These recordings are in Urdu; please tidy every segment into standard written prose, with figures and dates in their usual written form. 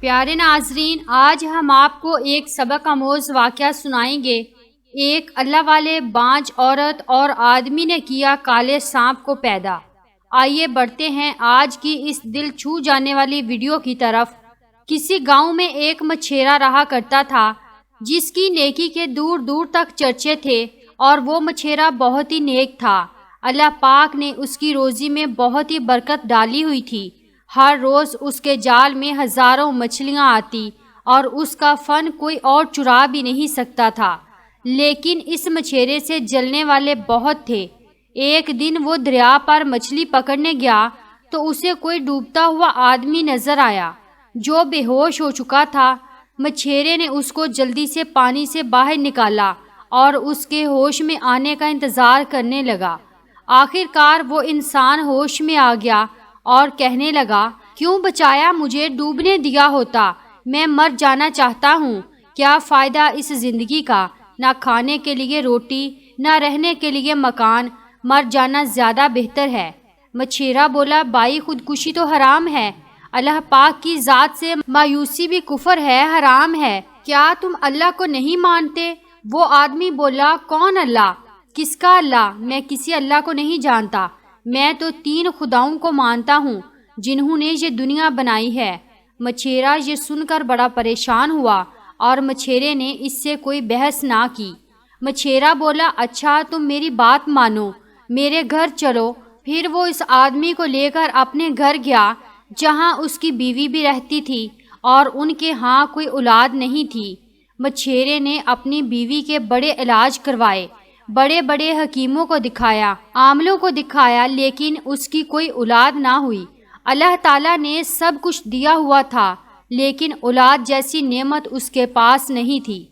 پیارے ناظرین، آج ہم آپ کو ایک سبق آموز واقعہ سنائیں گے۔ ایک اللہ والے بانجھ عورت اور آدمی نے کیا کالے سانپ کو پیدا۔ آئیے بڑھتے ہیں آج کی اس دل چھو جانے والی ویڈیو کی طرف۔ کسی گاؤں میں ایک مچھیرا رہا کرتا تھا جس کی نیکی کے دور دور تک چرچے تھے، اور وہ مچھیرا بہت ہی نیک تھا۔ اللہ پاک نے اس کی روزی میں بہت ہی برکت ڈالی ہوئی تھی۔ ہر روز اس کے جال میں ہزاروں مچھلیاں آتی اور اس کا فن کوئی اور چرا بھی نہیں سکتا تھا۔ لیکن اس مچھیرے سے جلنے والے بہت تھے۔ ایک دن وہ دریا پر مچھلی پکڑنے گیا تو اسے کوئی ڈوبتا ہوا آدمی نظر آیا جو بے ہوش ہو چکا تھا۔ مچھیرے نے اس کو جلدی سے پانی سے باہر نکالا اور اس کے ہوش میں آنے کا انتظار کرنے لگا۔ آخر کار وہ انسان ہوش میں آ گیا اور کہنے لگا، کیوں بچایا؟ مجھے ڈوبنے دیا ہوتا، میں مر جانا چاہتا ہوں۔ کیا فائدہ اس زندگی کا؟ نہ کھانے کے لیے روٹی، نہ رہنے کے لیے مکان، مر جانا زیادہ بہتر ہے۔ مچھیرا بولا، بھائی خودکشی تو حرام ہے، اللہ پاک کی ذات سے مایوسی بھی کفر ہے، حرام ہے۔ کیا تم اللہ کو نہیں مانتے؟ وہ آدمی بولا، کون اللہ؟ کس کا اللہ؟ میں کسی اللہ کو نہیں جانتا، میں تو 3 خداؤں کو مانتا ہوں جنہوں نے یہ دنیا بنائی ہے۔ مچھیرا یہ سن کر بڑا پریشان ہوا اور مچھیرے نے اس سے کوئی بحث نہ کی۔ مچھیرا بولا، اچھا تم میری بات مانو، میرے گھر چلو۔ پھر وہ اس آدمی کو لے کر اپنے گھر گیا جہاں اس کی بیوی بھی رہتی تھی اور ان کے ہاں کوئی اولاد نہیں تھی۔ مچھیرے نے اپنی بیوی کے بڑے علاج کروائے، بڑے بڑے حکیموں کو دکھایا، عاملوں کو دکھایا، لیکن اس کی کوئی اولاد نہ ہوئی۔ اللہ تعالیٰ نے سب کچھ دیا ہوا تھا لیکن اولاد جیسی نعمت اس کے پاس نہیں تھی۔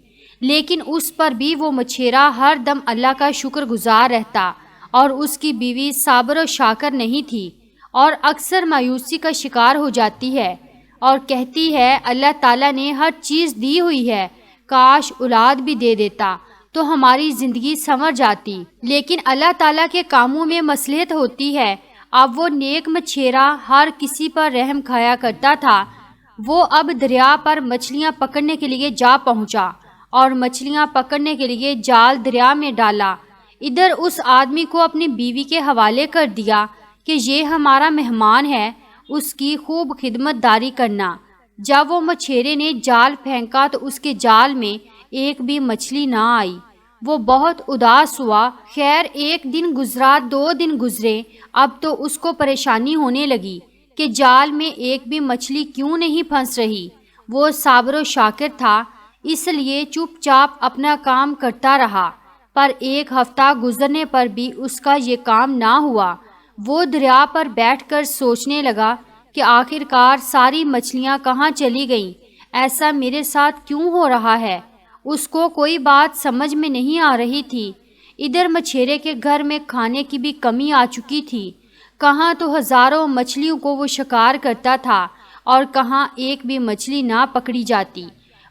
لیکن اس پر بھی وہ مچھیرا ہر دم اللہ کا شکر گزار رہتا، اور اس کی بیوی صابر و شاکر نہیں تھی اور اکثر مایوسی کا شکار ہو جاتی ہے اور کہتی ہے، اللہ تعالیٰ نے ہر چیز دی ہوئی ہے، کاش اولاد بھی دے دیتا تو ہماری زندگی سنور جاتی۔ لیکن اللہ تعالیٰ کے کاموں میں مصلحت ہوتی ہے۔ اب وہ نیک مچھیرا ہر کسی پر رحم کھایا کرتا تھا۔ وہ اب دریا پر مچھلیاں پکڑنے کے لیے جا پہنچا اور مچھلیاں پکڑنے کے لیے جال دریا میں ڈالا۔ ادھر اس آدمی کو اپنی بیوی کے حوالے کر دیا کہ یہ ہمارا مہمان ہے، اس کی خوب خدمت داری کرنا۔ جب وہ مچھیرے نے جال پھینکا تو اس کے جال میں ایک بھی مچھلی نہ آئی۔ وہ بہت اداس ہوا۔ خیر 1 دن گزرا، 2 دن گزرے، اب تو اس کو پریشانی ہونے لگی کہ جال میں ایک بھی مچھلی کیوں نہیں پھنس رہی۔ وہ صابر و شاکر تھا اس لیے چپ چاپ اپنا کام کرتا رہا، پر 1 ہفتہ گزرنے پر بھی اس کا یہ کام نہ ہوا۔ وہ دریا پر بیٹھ کر سوچنے لگا کہ آخر کار ساری مچھلیاں کہاں چلی گئیں، ایسا میرے ساتھ کیوں ہو رہا ہے؟ اس کو کوئی بات سمجھ میں نہیں آ رہی تھی۔ ادھر مچھیرے کے گھر میں کھانے کی بھی کمی آ چکی تھی۔ کہاں تو ہزاروں مچھلیوں کو وہ شکار کرتا تھا اور کہاں ایک بھی مچھلی نہ پکڑی جاتی۔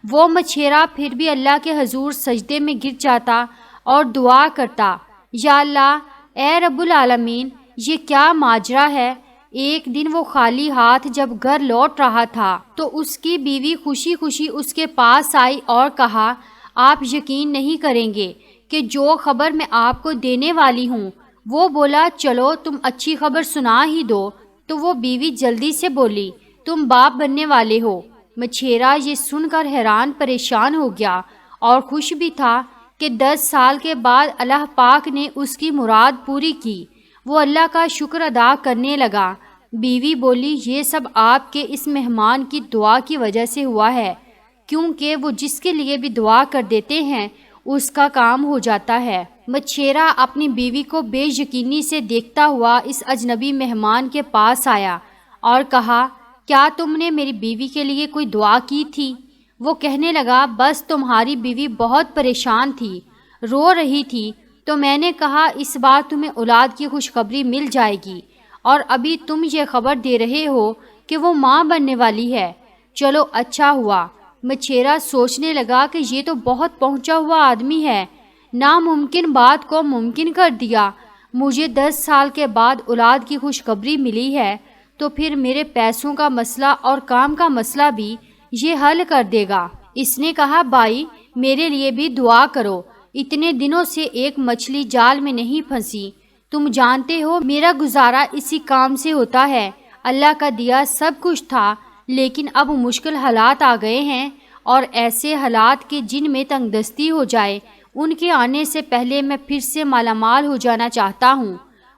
وہ مچھیرا پھر بھی اللہ کے حضور سجدے میں گر جاتا اور دعا کرتا، یا اللہ، اے رب العالمین، یہ کیا ماجرا ہے؟ ایک دن وہ خالی ہاتھ جب گھر لوٹ رہا تھا تو اس کی بیوی خوشی خوشی اس کے پاس آئی اور کہا، آپ یقین نہیں کریں گے کہ جو خبر میں آپ کو دینے والی ہوں۔ وہ بولا، چلو تم اچھی خبر سنا ہی دو۔ تو وہ بیوی جلدی سے بولی، تم باپ بننے والے ہو۔ مچھیرا یہ سن کر حیران پریشان ہو گیا اور خوش بھی تھا کہ 10 سال کے بعد اللہ پاک نے اس کی مراد پوری کی۔ وہ اللہ کا شکر ادا کرنے لگا۔ بیوی بولی، یہ سب آپ کے اس مہمان کی دعا کی وجہ سے ہوا ہے، کیونکہ وہ جس کے لیے بھی دعا کر دیتے ہیں اس کا کام ہو جاتا ہے۔ مچھیرا اپنی بیوی کو بے یقینی سے دیکھتا ہوا اس اجنبی مہمان کے پاس آیا اور کہا، کیا تم نے میری بیوی کے لیے کوئی دعا کی تھی؟ وہ کہنے لگا، بس تمہاری بیوی بہت پریشان تھی، رو رہی تھی، تو میں نے کہا اس بار تمہیں اولاد کی خوشخبری مل جائے گی، اور ابھی تم یہ خبر دے رہے ہو کہ وہ ماں بننے والی ہے، چلو اچھا ہوا۔ مچھیرا سوچنے لگا کہ یہ تو بہت پہنچا ہوا آدمی ہے، ناممکن بات کو ممکن کر دیا۔ مجھے 10 سال کے بعد اولاد کی خوشخبری ملی ہے تو پھر میرے پیسوں کا مسئلہ اور کام کا مسئلہ بھی یہ حل کر دے گا۔ اس نے کہا بھائی میرے لیے بھی دعا کرو، اتنے دنوں سے ایک مچھلی جال میں نہیں پھنسی، تم جانتے ہو میرا گزارا اسی کام سے ہوتا ہے۔ اللہ کا دیا سب کچھ تھا، لیکن اب مشکل حالات آ گئے ہیں، اور ایسے حالات کے جن میں تنگ دستی ہو جائے، ان کے آنے سے پہلے میں پھر سے مالا مال ہو جانا چاہتا ہوں۔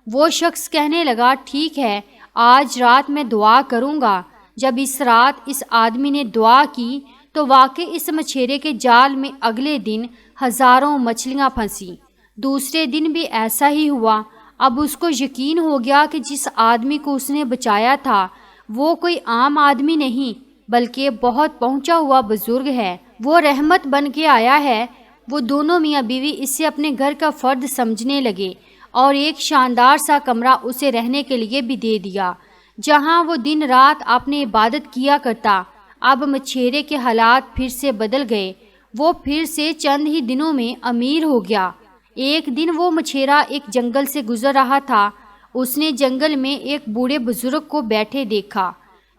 وہ شخص کہنے لگا ٹھیک ہے، آج رات میں دعا کروں گا۔ جب اس رات اس آدمی نے دعا کی تو واقعی اس مچھیرے کے جال میں اگلے دن ہزاروں مچھلیاں پھنسی۔ دوسرے دن بھی ایسا ہی ہوا۔ اب اس کو یقین ہو گیا کہ جس آدمی کو اس نے بچایا تھا وہ کوئی عام آدمی نہیں بلکہ بہت پہنچا ہوا بزرگ ہے، وہ رحمت بن کے آیا ہے۔ وہ دونوں میاں بیوی اسے اپنے گھر کا فرد سمجھنے لگے اور ایک شاندار سا کمرہ اسے رہنے کے لیے بھی دے دیا، جہاں وہ دن رات اپنی عبادت کیا کرتا۔ اب مچھیرے کے حالات پھر سے بدل گئے، وہ پھر سے چند ہی دنوں میں امیر ہو گیا۔ ایک دن وہ مچھیرا ایک جنگل سے گزر رہا تھا۔ اس نے جنگل میں ایک بوڑھے بزرگ کو بیٹھے دیکھا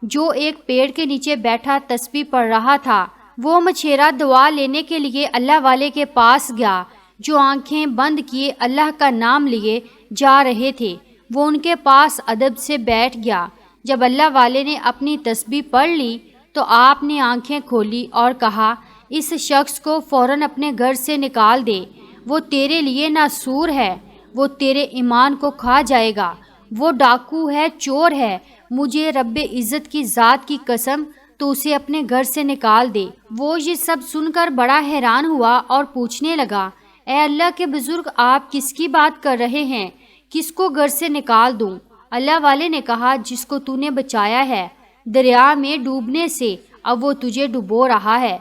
جو ایک پیڑ کے نیچے بیٹھا تسبیح پڑھ رہا تھا۔ وہ مچھیرا دعا لینے کے لیے اللہ والے کے پاس گیا جو آنکھیں بند کیے اللہ کا نام لیے جا رہے تھے۔ وہ ان کے پاس ادب سے بیٹھ گیا۔ جب اللہ والے نے اپنی تسبیح پڑھ لی تو آپ نے آنکھیں کھولی اور کہا اس شخص کو فوراً اپنے گھر سے نکال دے، وہ تیرے لیے ناسور ہے، وہ تیرے ایمان کو کھا جائے گا، وہ ڈاکو ہے، چور ہے، مجھے رب عزت کی ذات کی قسم تو اسے اپنے گھر سے نکال دے۔ وہ یہ سب سن کر بڑا حیران ہوا اور پوچھنے لگا اے اللہ کے بزرگ آپ کس کی بات کر رہے ہیں، کس کو گھر سے نکال دوں؟ اللہ والے نے کہا جس کو تو نے بچایا ہے دریا میں ڈوبنے سے، اب وہ تجھے ڈبو رہا ہے،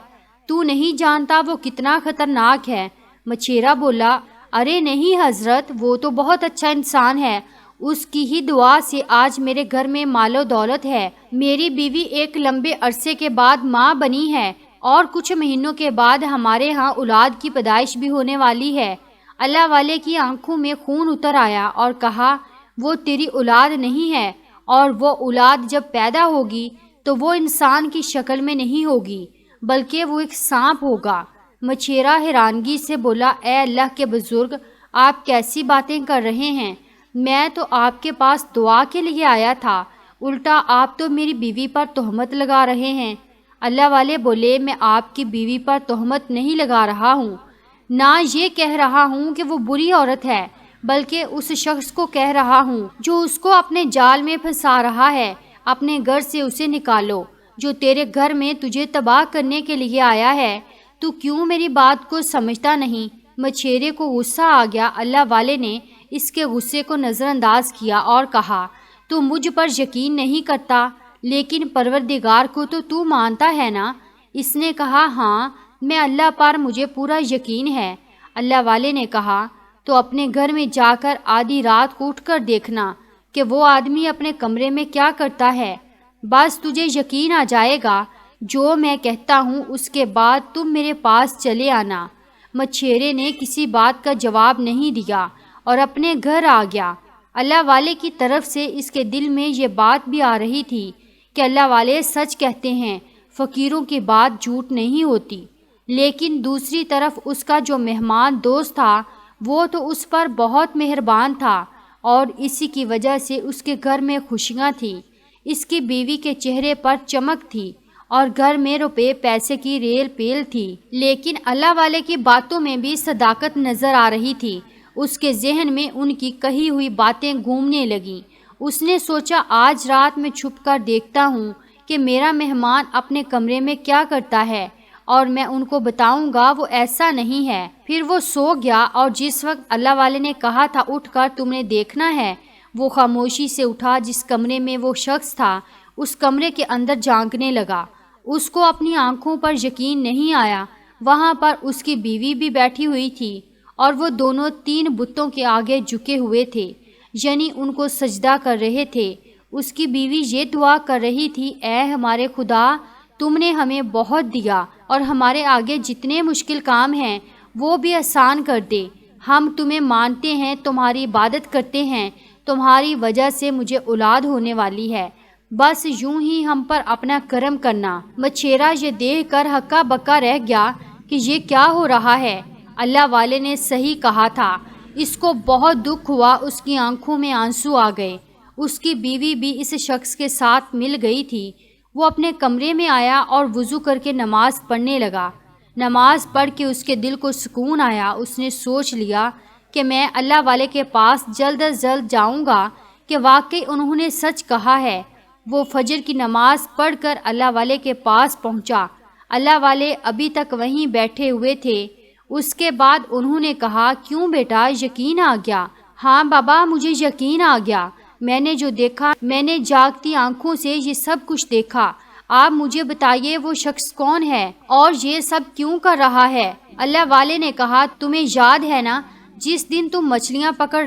تو نہیں جانتا وہ کتنا خطرناک ہے۔ مچھیرا بولا ارے نہیں حضرت، وہ تو بہت اچھا انسان ہے، اس کی ہی دعا سے آج میرے گھر میں مال و دولت ہے، میری بیوی ایک لمبے عرصے کے بعد ماں بنی ہے اور کچھ مہینوں کے بعد ہمارے ہاں اولاد کی پیدائش بھی ہونے والی ہے۔ اللہ والے کی آنکھوں میں خون اتر آیا اور کہا وہ تیری اولاد نہیں ہے، اور وہ اولاد جب پیدا ہوگی تو وہ انسان کی شکل میں نہیں ہوگی بلکہ وہ ایک سانپ ہوگا۔ مچھیرا حیرانگی سے بولا اے اللہ کے بزرگ آپ کیسی باتیں کر رہے ہیں، میں تو آپ کے پاس دعا کے لیے آیا تھا، الٹا آپ تو میری بیوی پر تہمت لگا رہے ہیں۔ اللہ والے بولے میں آپ کی بیوی پر تہمت نہیں لگا رہا ہوں، نہ یہ کہہ رہا ہوں کہ وہ بری عورت ہے، بلکہ اس شخص کو کہہ رہا ہوں جو اس کو اپنے جال میں پھنسا رہا ہے، اپنے گھر سے اسے نکالو، جو تیرے گھر میں تجھے تباہ کرنے کے لیے آیا ہے، تو کیوں میری بات کو سمجھتا نہیں؟ مچھیرے کو غصہ آ گیا۔ اللہ والے نے اس کے غصے کو نظر انداز کیا اور کہا تو مجھ پر یقین نہیں کرتا لیکن پروردگار کو تو مانتا ہے نا؟ اس نے کہا ہاں میں اللہ پر مجھے پورا یقین ہے۔ اللہ والے نے کہا تو اپنے گھر میں جا کر آدھی رات کو اٹھ کر دیکھنا کہ وہ آدمی اپنے کمرے میں کیا کرتا ہے، بس تجھے یقین آ جائے گا، جو میں کہتا ہوں اس کے بعد تم میرے پاس چلے آنا۔ مچھیرے نے کسی بات کا جواب نہیں دیا اور اپنے گھر آ گیا۔ اللہ والے کی طرف سے اس کے دل میں یہ بات بھی آ رہی تھی کہ اللہ والے سچ کہتے ہیں، فقیروں کی بات جھوٹ نہیں ہوتی، لیکن دوسری طرف اس کا جو مہمان دوست تھا وہ تو اس پر بہت مہربان تھا اور اسی کی وجہ سے اس کے گھر میں خوشیاں تھیں، اس کی بیوی کے چہرے پر چمک تھی اور گھر میں روپے پیسے کی ریل پیل تھی، لیکن اللہ والے کی باتوں میں بھی صداقت نظر آ رہی تھی۔ اس کے ذہن میں ان کی کہی ہوئی باتیں گھومنے لگیں۔ اس نے سوچا آج رات میں چھپ کر دیکھتا ہوں کہ میرا مہمان اپنے کمرے میں کیا کرتا ہے اور میں ان کو بتاؤں گا وہ ایسا نہیں ہے۔ پھر وہ سو گیا اور جس وقت اللہ والے نے کہا تھا اٹھ کر تم نے دیکھنا ہے، وہ خاموشی سے اٹھا، جس کمرے میں وہ شخص تھا اس کمرے کے اندر جھانکنے لگا۔ اس کو اپنی آنکھوں پر یقین نہیں آیا، وہاں پر اس کی بیوی بھی بیٹھی ہوئی تھی اور وہ دونوں 3 بتوں کے آگے جھکے ہوئے تھے، یعنی ان کو سجدہ کر رہے تھے۔ اس کی بیوی یہ دعا کر رہی تھی اے ہمارے خدا تم نے ہمیں بہت دیا اور ہمارے آگے جتنے مشکل کام ہیں وہ بھی آسان کر دے، ہم تمہیں مانتے ہیں، تمہاری عبادت کرتے ہیں، تمہاری وجہ سے مجھے اولاد ہونے والی ہے، بس یوں ہی ہم پر اپنا کرم کرنا۔ مچھیرا یہ دیکھ کر ہکا بکا رہ گیا کہ یہ کیا ہو رہا ہے۔ اللہ والے نے صحیح کہا تھا۔ اس کو بہت دکھ ہوا، اس کی آنکھوں میں آنسو آ گئے۔ اس کی بیوی بھی اس شخص کے ساتھ مل گئی تھی۔ وہ اپنے کمرے میں آیا اور وضو کر کے نماز پڑھنے لگا۔ نماز پڑھ کے اس کے دل کو سکون آیا۔ اس نے سوچ لیا کہ میں اللہ والے کے پاس جلد از جلد جاؤں گا کہ واقعی انہوں نے سچ کہا ہے۔ وہ فجر کی نماز پڑھ کر اللہ والے کے پاس پہنچا۔ اللہ والے ابھی تک وہیں بیٹھے ہوئے تھے۔ اس کے بعد انہوں نے کہا، کیوں بیٹا، یقین آ گیا؟ ہاں بابا، مجھے یقین آ گیا۔ میں نے جو دیکھا، میں نے جاگتی آنکھوں سے یہ سب کچھ دیکھا۔ آپ مجھے بتائیے وہ شخص کون ہے اور یہ سب کیوں کر رہا ہے؟ اللہ والے نے کہا، تمہیں یاد ہے نا جس دن تم مچھلیاں پکڑ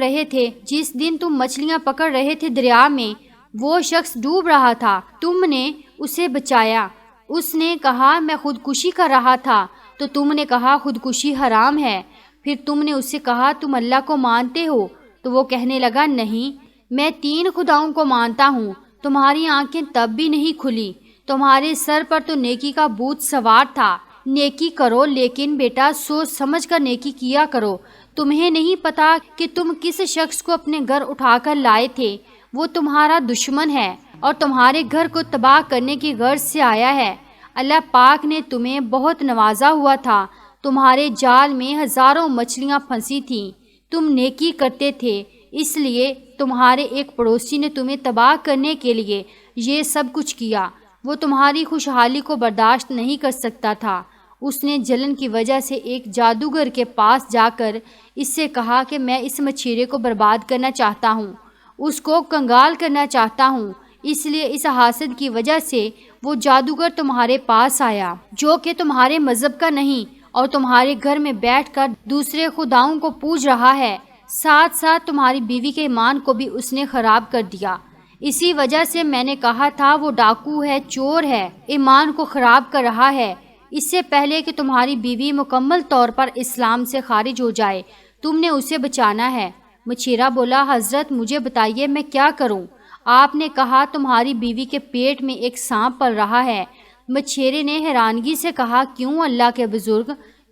رہے تھے دریا میں، وہ شخص ڈوب رہا تھا، تم نے اسے بچایا۔ اس نے کہا، میں خودکشی کر رہا تھا، تو تم نے کہا خودکشی حرام ہے۔ پھر تم نے اسے کہا، تم اللہ کو مانتے ہو؟ تو وہ کہنے لگا، نہیں، میں 3 خداؤں کو مانتا ہوں۔ تمہاری آنکھیں تب بھی نہیں کھلی، تمہارے سر پر تو نیکی کا بھوت سوار تھا۔ نیکی کرو، لیکن بیٹا سوچ سمجھ کر نیکی کیا کرو۔ تمہیں نہیں پتا کہ تم کس شخص کو اپنے گھر اٹھا کر لائے تھے؟ وہ تمہارا دشمن ہے اور تمہارے گھر کو تباہ کرنے کی غرض سے آیا ہے۔ اللہ پاک نے تمہیں بہت نوازا ہوا تھا، تمہارے جال میں ہزاروں مچھلیاں پھنسی تھیں، تم نیکی کرتے تھے، اس لیے تمہارے ایک پڑوسی نے تمہیں تباہ کرنے کے لیے یہ سب کچھ کیا۔ وہ تمہاری خوشحالی کو برداشت نہیں کر سکتا تھا۔ اس نے جلن کی وجہ سے ایک جادوگر کے پاس جا کر اس سے کہا کہ میں اس مچھیرے کو برباد کرنا چاہتا ہوں، اس کو کنگال کرنا چاہتا ہوں۔ اس لیے اس حاسد کی وجہ سے وہ جادوگر تمہارے پاس آیا، جو کہ تمہارے مذہب کا نہیں، اور تمہارے گھر میں بیٹھ کر دوسرے خداؤں کو پوج رہا ہے۔ ساتھ ساتھ تمہاری بیوی کے ایمان کو بھی اس نے خراب کر دیا۔ اسی وجہ سے میں نے کہا تھا وہ ڈاکو ہے، چور ہے، ایمان کو خراب کر رہا ہے۔ اس سے پہلے کہ تمہاری بیوی مکمل طور پر اسلام سے خارج ہو جائے، تم نے اسے بچانا ہے۔ مچھیرا بولا، حضرت مجھے بتائیے میں کیا کروں؟ آپ نے کہا تمہاری بیوی کے پیٹ میں ایک سانپ پل رہا ہے۔ مچھیرے نے حیرانگی سے کہا، کیوں اللہ کے بزرگ،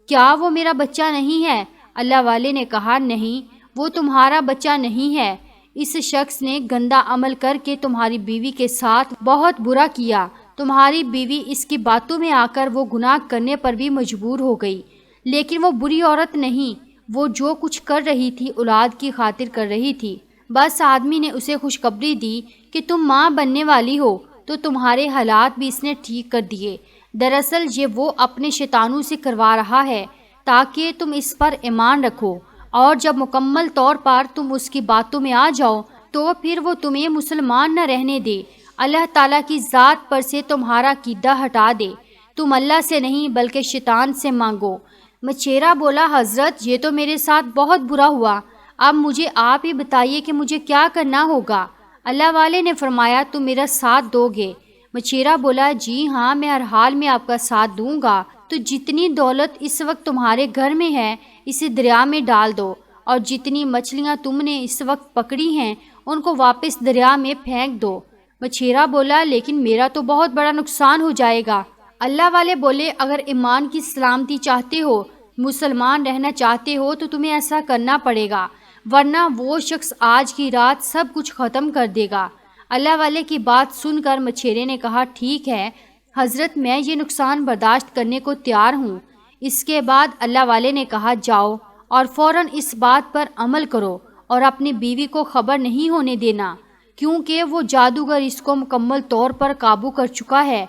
کیا وہ میرا بچہ نہیں ہے؟ اللہ والے نے کہا، نہیں، وہ تمہارا بچہ نہیں ہے۔ اس شخص نے گندا عمل کر کے تمہاری بیوی کے ساتھ بہت برا کیا۔ تمہاری بیوی اس کی باتوں میں آ کر وہ گناہ کرنے پر بھی مجبور ہو گئی، لیکن وہ بری عورت نہیں، وہ جو کچھ کر رہی تھی اولاد کی خاطر کر رہی تھی۔ بس آدمی نے اسے خوشخبری دی کہ تم ماں بننے والی ہو، تو تمہارے حالات بھی اس نے ٹھیک کر دیے۔ دراصل یہ وہ اپنے شیطانوں سے کروا رہا ہے تاکہ تم اس پر ایمان رکھو، اور جب مکمل طور پر تم اس کی باتوں میں آ جاؤ تو پھر وہ تمہیں مسلمان نہ رہنے دے۔ اللہ تعالیٰ کی ذات پر سے تمہارا عقیدہ ہٹا دے۔ تم اللہ سے نہیں بلکہ شیطان سے مانگو۔ مچھیرا بولا، حضرت یہ تو میرے ساتھ بہت برا ہوا، اب مجھے آپ ہی بتائیے کہ مجھے کیا کرنا ہوگا؟ اللہ والے نے فرمایا، تم میرا ساتھ دو گے؟ مچھیرا بولا، جی ہاں، میں ہر حال میں آپ کا ساتھ دوں گا۔ تو جتنی دولت اس وقت تمہارے گھر میں ہے اسے دریا میں ڈال دو، اور جتنی مچھلیاں تم نے اس وقت پکڑی ہیں ان کو واپس دریا میں پھینک دو۔ مچھیرا بولا، لیکن میرا تو بہت بڑا نقصان ہو جائے گا۔ اللہ والے بولے، اگر ایمان کی سلامتی چاہتے ہو، مسلمان رہنا چاہتے ہو، تو تمہیں ایسا کرنا پڑے گا، ورنہ وہ شخص آج کی رات سب کچھ ختم کر دے گا۔ اللہ والے کی بات سن کر مچھیرے نے کہا، ٹھیک ہے حضرت، میں یہ نقصان برداشت کرنے کو تیار ہوں۔ اس کے بعد اللہ والے نے کہا، جاؤ اور فوراً اس بات پر عمل کرو اور اپنی بیوی کو خبر نہیں ہونے دینا، کیونکہ وہ جادوگر اس کو مکمل طور پر قابو کر چکا ہے۔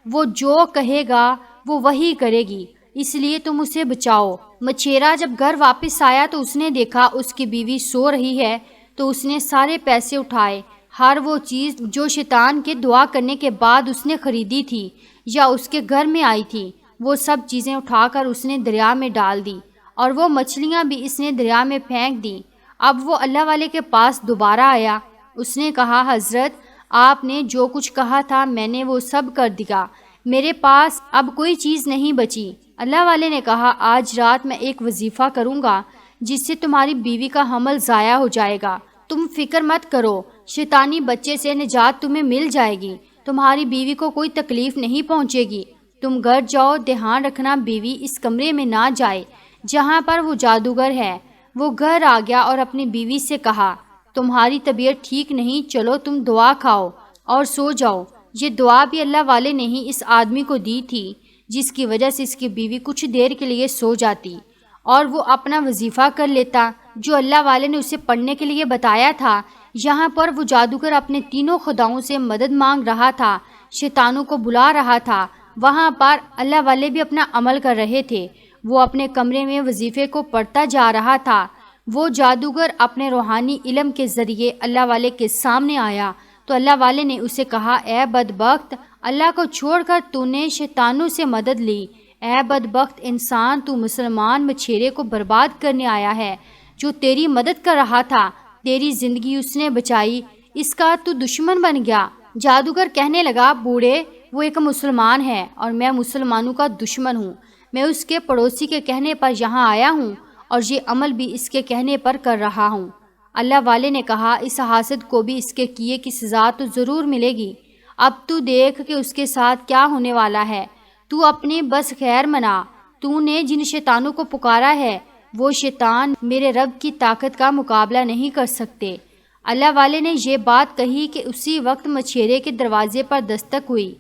وہ جو کہے گا وہ وہی کرے گی، اس لیے تم اسے بچاؤ۔ مچھیرا جب گھر واپس آیا تو اس نے دیکھا اس کی بیوی سو رہی ہے، تو اس نے سارے پیسے اٹھائے، ہر وہ چیز جو شیطان کے دعا کرنے کے بعد اس نے خریدی تھی یا اس کے گھر میں آئی تھی، وہ سب چیزیں اٹھا کر اس نے دریا میں ڈال دی، اور وہ مچھلیاں بھی اس نے دریا میں پھینک دیں۔ اب وہ اللہ والے کے پاس دوبارہ آیا۔ اس نے کہا، حضرت آپ نے جو کچھ کہا تھا میں نے وہ سب کر دیا، میرے پاس اب کوئی چیز نہیں بچی۔ اللہ والے نے کہا، آج رات میں ایک وظیفہ کروں گا جس سے تمہاری بیوی کا حمل ضائع ہو جائے گا، تم فکر مت کرو، شیطانی بچے سے نجات تمہیں مل جائے گی، تمہاری بیوی کو کوئی تکلیف نہیں پہنچے گی۔ تم گھر جاؤ، دھیان رکھنا بیوی اس کمرے میں نہ جائے جہاں پر وہ جادوگر ہے۔ وہ گھر آ گیا اور اپنی بیوی سے کہا، تمہاری طبیعت ٹھیک نہیں، چلو تم دعا کھاؤ اور سو جاؤ۔ یہ دعا بھی اللہ والے نے ہی اس آدمی کو دی تھی، جس کی وجہ سے اس کی بیوی کچھ دیر کے لیے سو جاتی اور وہ اپنا وظیفہ کر لیتا جو اللہ والے نے اسے پڑھنے کے لیے بتایا تھا۔ یہاں پر وہ جادوگر اپنے تینوں خداؤں سے مدد مانگ رہا تھا، شیطانوں کو بلا رہا تھا۔ وہاں پر اللہ والے بھی اپنا عمل کر رہے تھے۔ وہ اپنے کمرے میں وظیفے کو پڑھتا جا رہا تھا۔ وہ جادوگر اپنے روحانی علم کے ذریعے اللہ والے کے سامنے آیا تو اللہ والے نے اسے کہا، اے بدبخت، اللہ کو چھوڑ کر تو نے شیطانوں سے مدد لی۔ اے بدبخت انسان، تو مسلمان مچھیرے کو برباد کرنے آیا ہے جو تیری مدد کر رہا تھا، تیری زندگی اس نے بچائی، اس کا تو دشمن بن گیا۔ جادوگر کہنے لگا، بوڑھے، وہ ایک مسلمان ہے اور میں مسلمانوں کا دشمن ہوں۔ میں اس کے پڑوسی کے کہنے پر یہاں آیا ہوں اور یہ عمل بھی اس کے کہنے پر کر رہا ہوں۔ اللہ والے نے کہا، اس حاسد کو بھی اس کے کیے کی سزا تو ضرور ملے گی۔ اب تو دیکھ کہ اس کے ساتھ کیا ہونے والا ہے۔ تو اپنی بس خیر منا۔ تو نے جن شیطانوں کو پکارا ہے وہ شیطان میرے رب کی طاقت کا مقابلہ نہیں کر سکتے۔ اللہ والے نے یہ بات کہی کہ اسی وقت مچھیرے کے دروازے پر دستک ہوئی۔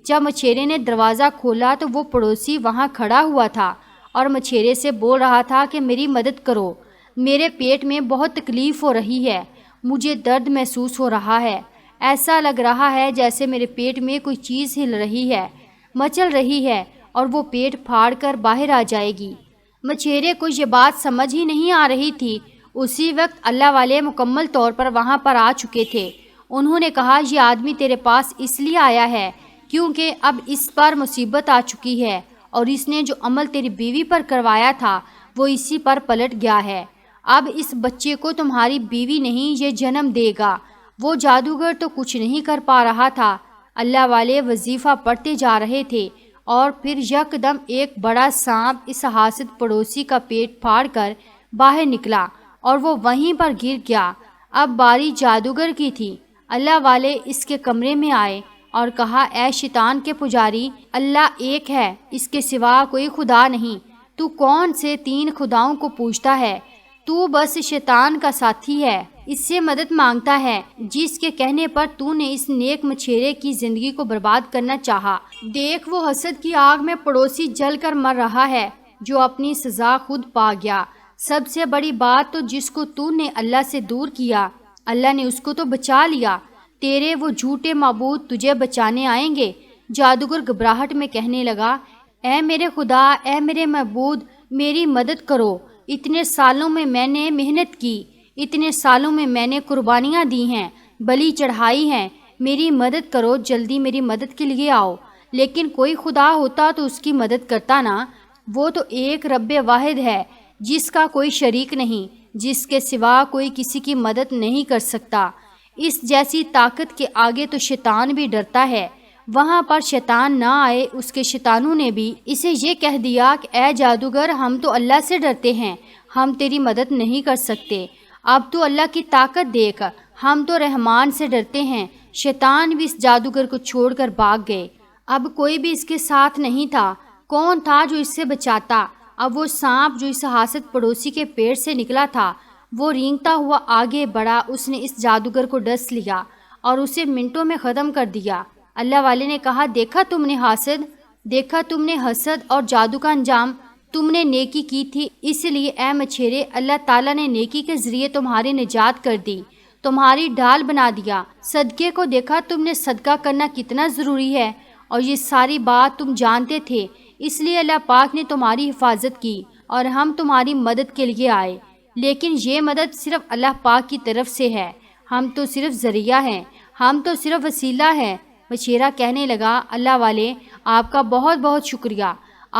جب مچھیرے نے دروازہ کھولا تو وہ پڑوسی وہاں کھڑا ہوا تھا اور مچھیرے سے بول رہا تھا کہ میری مدد کرو، میرے پیٹ میں بہت تکلیف ہو رہی ہے، مجھے درد محسوس ہو رہا ہے، ایسا لگ رہا ہے جیسے میرے پیٹ میں کوئی چیز ہل رہی ہے، مچل رہی ہے اور وہ پیٹ پھاڑ کر باہر آ جائے گی۔ مچھیرے کو یہ بات سمجھ ہی نہیں آ رہی تھی۔ اسی وقت اللہ والے مکمل طور پر وہاں پر آ چکے تھے۔ انہوں نے کہا، یہ آدمی تیرے پاس اس لیے آیا ہے کیونکہ اب اس پر مصیبت آ چکی ہے اور اس نے جو عمل تیری بیوی پر کروایا تھا وہ اسی پر پلٹ گیا ہے۔ اب اس بچے کو تمہاری بیوی نہیں، یہ جنم دے گا۔ وہ جادوگر تو کچھ نہیں کر پا رہا تھا۔ اللہ والے وظیفہ پڑھتے جا رہے تھے اور پھر یکدم ایک بڑا سانپ اس حاسد پڑوسی کا پیٹ پھاڑ کر باہر نکلا اور وہ وہیں پر گر گیا۔ اب باری جادوگر کی تھی۔ اللہ والے اس کے کمرے میں آئے اور کہا، اے شیطان کے پجاری، اللہ ایک ہے، اس کے سوا کوئی خدا نہیں۔ تو کون سے 3 خداؤں کو پوجتا ہے؟ تو بس شیطان کا ساتھی ہے، اس سے مدد مانگتا ہے جس کے کہنے پر تو نے اس نیک مچھیرے کی زندگی کو برباد کرنا چاہا۔ دیکھ، وہ حسد کی آگ میں پڑوسی جل کر مر رہا ہے جو اپنی سزا خود پا گیا۔ سب سے بڑی بات تو جس کو تو نے اللہ سے دور کیا، اللہ نے اس کو تو بچا لیا۔ تیرے وہ جھوٹے معبود تجھے بچانے آئیں گے۔ جادوگر گھبراہٹ میں کہنے لگا، اے میرے خدا، اے میرے معبود، میری مدد کرو۔ اتنے سالوں میں نے محنت کی، اتنے سالوں میں میں نے قربانیاں دی ہیں، بلی چڑھائی ہیں، میری مدد کرو، جلدی میری مدد کے لیے آؤ۔ لیکن کوئی خدا ہوتا تو اس کی مدد کرتا نا۔ وہ تو ایک رب واحد ہے جس کا کوئی شریک نہیں، جس کے سوا کوئی کسی کی مدد نہیں کر سکتا۔ اس جیسی طاقت کے آگے تو شیطان بھی ڈرتا ہے۔ وہاں پر شیطان نہ آئے، اس کے شیطانوں نے بھی اسے یہ کہہ دیا کہ اے جادوگر، ہم تو اللہ سے ڈرتے ہیں، ہم تیری مدد نہیں کر سکتے۔ اب تو اللہ کی طاقت دیکھ، ہم تو رحمان سے ڈرتے ہیں۔ شیطان بھی اس جادوگر کو چھوڑ کر بھاگ گئے۔ اب کوئی بھی اس کے ساتھ نہیں تھا۔ کون تھا جو اس سے بچاتا؟ اب وہ سانپ جو اس حاسد پڑوسی کے پیٹ سے نکلا تھا وہ رینگتا ہوا آگے بڑھا، اس نے اس جادوگر کو ڈس لیا اور اسے منٹوں میں ختم کر دیا۔ اللہ والے نے کہا، دیکھا تم نے حاسد، دیکھا تم نے حسد اور جادو کا انجام، تم نے نیکی کی تھی، اس لیے اے مچھیرے، اللہ تعالیٰ نے نیکی کے ذریعے تمہاری نجات کر دی، تمہاری ڈھال بنا دیا۔ صدقے کو دیکھا تم نے، صدقہ کرنا کتنا ضروری ہے، اور یہ ساری بات تم جانتے تھے، اس لیے اللہ پاک نے تمہاری حفاظت کی اور ہم تمہاری مدد کے لیے آئے۔ لیکن یہ مدد صرف اللہ پاک کی طرف سے ہے، ہم تو صرف ذریعہ ہیں، ہم تو صرف وسیلہ ہیں۔ مچھیرہ کہنے لگا، اللہ والے، آپ کا بہت بہت شکریہ،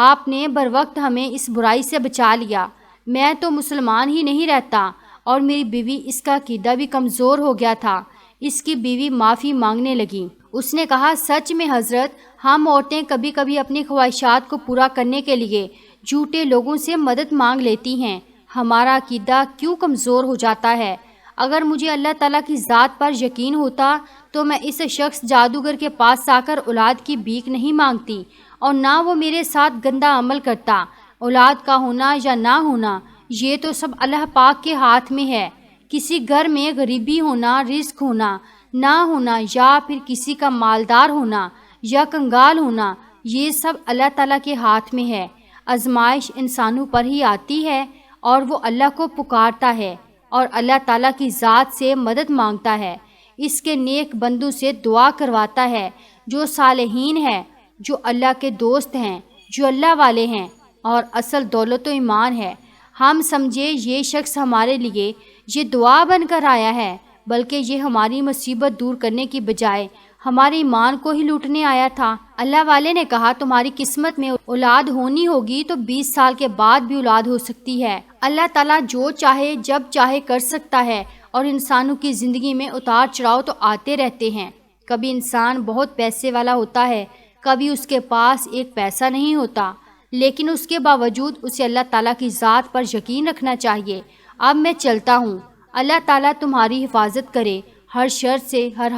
آپ نے بر وقت ہمیں اس برائی سے بچا لیا۔ میں تو مسلمان ہی نہیں رہتا اور میری بیوی، اس کا عقیدہ بھی کمزور ہو گیا تھا۔ اس کی بیوی معافی مانگنے لگی۔ اس نے کہا، سچ میں حضرت، ہم عورتیں کبھی کبھی اپنی خواہشات کو پورا کرنے کے لیے جھوٹے لوگوں سے مدد مانگ لیتی ہیں۔ ہمارا عقیدہ کیوں کمزور ہو جاتا ہے؟ اگر مجھے اللہ تعالیٰ کی ذات پر یقین ہوتا تو میں اس شخص جادوگر کے پاس آ کر اولاد کی بھیک نہیں مانگتی اور نہ وہ میرے ساتھ گندا عمل کرتا۔ اولاد کا ہونا یا نہ ہونا یہ تو سب اللہ پاک کے ہاتھ میں ہے۔ کسی گھر میں غریبی ہونا، رزق ہونا نہ ہونا، یا پھر کسی کا مالدار ہونا یا کنگال ہونا، یہ سب اللہ تعالیٰ کے ہاتھ میں ہے۔ آزمائش انسانوں پر ہی آتی ہے اور وہ اللہ کو پکارتا ہے اور اللہ تعالیٰ کی ذات سے مدد مانگتا ہے، اس کے نیک بندوں سے دعا کرواتا ہے جو صالحین ہیں، جو اللہ کے دوست ہیں، جو اللہ والے ہیں اور اصل دولت و ایمان ہے۔ ہم سمجھے یہ شخص ہمارے لیے یہ دعا بن کر آیا ہے، بلکہ یہ ہماری مصیبت دور کرنے کی بجائے ہمارے ایمان کو ہی لوٹنے آیا تھا۔ اللہ والے نے کہا تمہاری قسمت میں اولاد ہونی ہوگی تو 20 سال کے بعد بھی اولاد ہو سکتی ہے۔ اللہ تعالیٰ جو چاہے جب چاہے کر سکتا ہے، اور انسانوں کی زندگی میں اتار چڑھاؤ تو آتے رہتے ہیں۔ کبھی انسان بہت پیسے والا ہوتا ہے، کبھی اس کے پاس ایک پیسہ نہیں ہوتا، لیکن اس کے باوجود اسے اللہ تعالیٰ کی ذات پر یقین رکھنا چاہیے۔ اب میں چلتا ہوں، اللہ تعالیٰ تمہاری حفاظت کرے ہر شر سے، ہر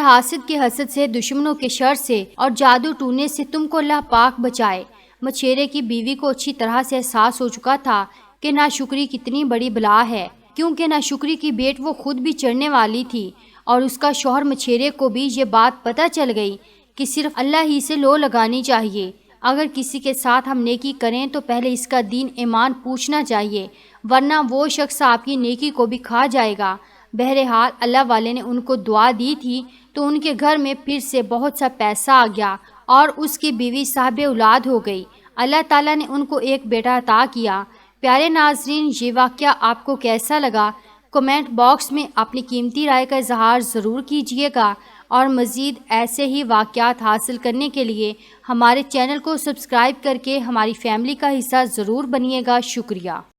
حاسد کے حسد سے، دشمنوں کے شر سے اور جادو ٹونے سے تم کو اللہ پاک بچائے۔ مچھیرے کی بیوی کو اچھی طرح سے احساس ہو چکا تھا کہ ناشکری کتنی بڑی بلا ہے، کیونکہ ناشکری کی بیٹ وہ خود بھی چڑھنے والی تھی، اور اس کا شوہر مچھیرے کو بھی یہ بات پتہ چل گئی کہ صرف اللہ ہی سے لو لگانی چاہیے۔ اگر کسی کے ساتھ ہم نیکی کریں تو پہلے اس کا دین ایمان پوچھنا چاہیے، ورنہ وہ شخص آپ کی نیکی کو بھی کھا جائے گا۔ بہرحال اللہ والے نے ان کو دعا دی تھی تو ان کے گھر میں پھر سے بہت سا پیسہ آ گیا اور اس کی بیوی صاحب اولاد ہو گئی۔ اللہ تعالیٰ نے ان کو ایک بیٹا عطا کیا۔ پیارے ناظرین، یہ واقعہ آپ کو کیسا لگا؟ کمنٹ باکس میں اپنی قیمتی رائے کا اظہار ضرور کیجیے گا، اور مزید ایسے ہی واقعات حاصل کرنے کے لیے ہمارے چینل کو سبسکرائب کر کے ہماری فیملی کا حصہ ضرور بنیے گا۔ شکریہ۔